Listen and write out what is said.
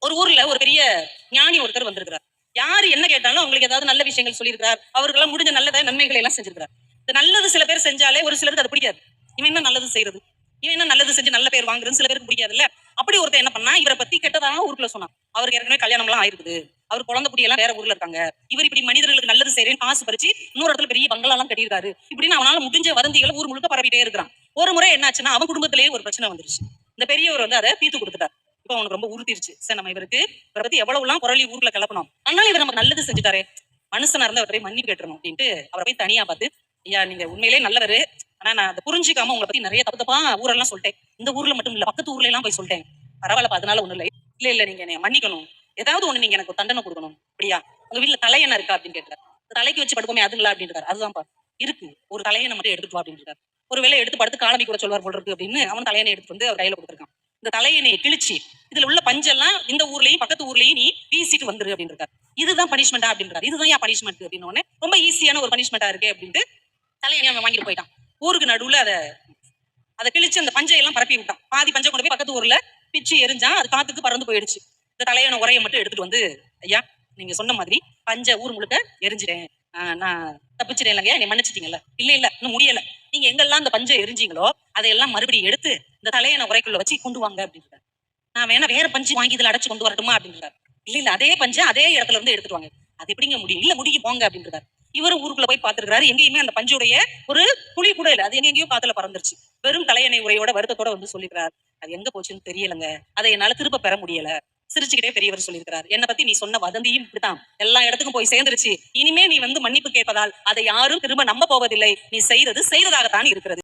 ஒரு ஊர்ல ஒரு பெரிய ஞானி ஒருத்தர் வந்திருக்கிறார். யாரு என்ன கேட்டாலும் அவங்களுக்கு ஏதாவது நல்ல விஷயங்கள் சொல்லியிருக்கிறார். அவருக்கெல்லாம் முடிஞ்ச நல்லத நன்மைகளை எல்லாம் செஞ்சிருக்கிறார். இந்த நல்லது சில பேர் செஞ்சாலே ஒரு சிலருக்கு அது பிடிக்காது. இவன் என்ன நல்லது செய்யறது, இவன் என்ன நல்லது செஞ்சு நல்ல பேர் வாங்குறது சில பேருக்கு பிடிக்காதுல்ல. அப்படி ஒருத்தர் என்ன பண்ணா, இவரை பத்தி கெட்டதாக ஊருக்குள்ள சொன்னான். அவருக்கு ஏற்கனவே கல்யாணம் எல்லாம் ஆயிருக்குது, அவர் குழந்தை குட்டி எல்லாம் வேற ஊர்ல இருக்காங்க, இவர் இப்படி மனிதர்களுக்கு நல்லது செய்யறேன்னு காசு பறிச்சு இன்னொரு இடத்துல பெரிய பங்களா எல்லாம் கட்டியிருக்காரு, இப்படின்னு அவனால முடிஞ்ச வதந்திகளை ஊர் முழுக்க பரவிட்டே இருக்கிறான். ஒரு முறை என்னாச்சுன்னா, அவன் குடும்பத்திலேயே ஒரு பிரச்சனை வந்துருச்சு. இந்த பெரியவர் வந்து அதை தீர்த்து கொடுத்துட்டார். இப்ப அவனுக்கு ரொம்ப உறுத்திருச்சு. சரி, நம்ம இவரை பத்தி எவ்வளவு எல்லாம் குரலி ஊர்ல கிளப்பணும், அதனால இவர் நமக்கு நல்லது செஞ்சுட்டாரே, மனுஷனா இருந்தா அவரை மன்னிப்பு கேட்டுறணும் அப்படின்ட்டு அவரை போய் தனியா பார்த்து, ஐயா நீங்க உண்மையிலே நல்லவரு, ஆனா நான் அதை புரிஞ்சுக்காம உங்களை பத்தி நிறைய தப்பு தப்பா ஊரெல்லாம் சொல்லிட்டேன். இந்த ஊர்ல மட்டும் இல்ல, பக்கத்து ஊர்ல எல்லாம் போய் சொல்லிட்டேன். பரவாயில்ல, அதனால ஒண்ணும் இல்லை. இல்ல இல்ல, நீங்க என்னை மன்னிக்கணும், ஏதாவது ஒண்ணு நீங்க எனக்கு தண்டனை கொடுக்கணும். அப்படியா, உங்க வீட்டுல தலையணை இருக்கா அப்படின்னு கேட்டார். தலைக்கு வச்சு படுக்கோமே அதுங்களா அப்படின்னு. அதுதான்ப்பா இருக்கு, ஒரு தலையணை மட்டும் எடுத்துட்டு வா அப்படின்னு. ஒரு வேலை எடுத்து படுத்து காலமி கூட சொல்வார் போல் இருக்கு அப்படின்னு அவன் தலையணை எடுத்து வந்து அவர் கையில கொடுத்துருக்கான். இந்த தலையணையை கிழிச்சு இதுல உள்ள பஞ்செல்லாம் இந்த ஊர்லயும் பக்கத்து ஊர்லயும் நீ வீசிட்டு வந்துரு அப்படின்னு இருக்காரு. இதுதான் பனிஷ்மெண்டா அப்படின்றாரு. இதுதான் ஏன் பனிஷ்மெண்ட் அப்படின்னு ரொம்ப ஈஸியான ஒரு பனிஷ்மெண்டா இருக்கு அப்படின்ட்டு தலையணை அவன் வாங்கிட்டு போயிட்டான். ஊருக்கு நடுவுல அதை கிழிச்சு அந்த பஞ்சை எல்லாம் பரப்பி விட்டான். பாதி பஞ்சை கொண்டு போய் பக்கத்து ஊர்ல பிச்சு எரிஞ்சான். அது காத்துக்கு பறந்து போயிடுச்சு. இந்த தலையணை உரையை மட்டும் எடுத்துட்டு வந்து, ஐயா நீங்க சொன்ன மாதிரி பஞ்சை ஊர் முழுக்க எரிஞ்சிட்டேன், நான் தப்பிச்சிட்டேன் இல்லைங்க, நீ மன்னிச்சிட்டீங்கல்ல. இல்ல இல்ல, இன்னும் முடியல, நீங்க எங்கெல்லாம் அந்த பஞ்சை எரிஞ்சீங்களோ அதையெல்லாம் மறுபடியும் எடுத்து இந்த தலையணை உரைக்குள்ள வச்சு கொண்டு வாங்க அப்படின்றாரு. நான் வேணா வேற பஞ்சு வாங்கி இதுல அடைச்சு கொண்டு வரட்டுமா அப்படின்றாரு. இல்ல இல்ல, அதே பஞ்சை அதே இடத்துல இருந்து எடுத்துட்டு வாங்க. அது எப்படிங்க முடியும், இல்ல முடிக்க போங்க அப்படின்றாரு. இவரும் ஊருக்குள்ள போய் பார்த்திருக்காரு. எங்கேயுமே அந்த பஞ்சுடைய ஒரு துளி கூட இல்ல, அது எங்கேயோ காத்துல பறந்துருச்சு. வெறும் தலையணை உரையோட வருத்தத்தோட வந்து சொல்லிக்கிறார், அது எங்க போச்சுன்னு தெரியலங்க, அதை என்னால திரும்ப பெற முடியல. சிரிச்சுக்கிட்டே பெரியவர் சொல்லியிருக்கிறார், என்னை பத்தி நீ சொன்ன வதந்தியும் இப்படித்தான் எல்லா இடத்துக்கும் போய் சேர்ந்துருச்சு. இனிமே நீ வந்து மன்னிப்பு கேட்பதால் அதை யாரும் திரும்ப நம்ப போவதில்லை. நீ செய்தது செய்ததாகத்தான் இருக்கிறது.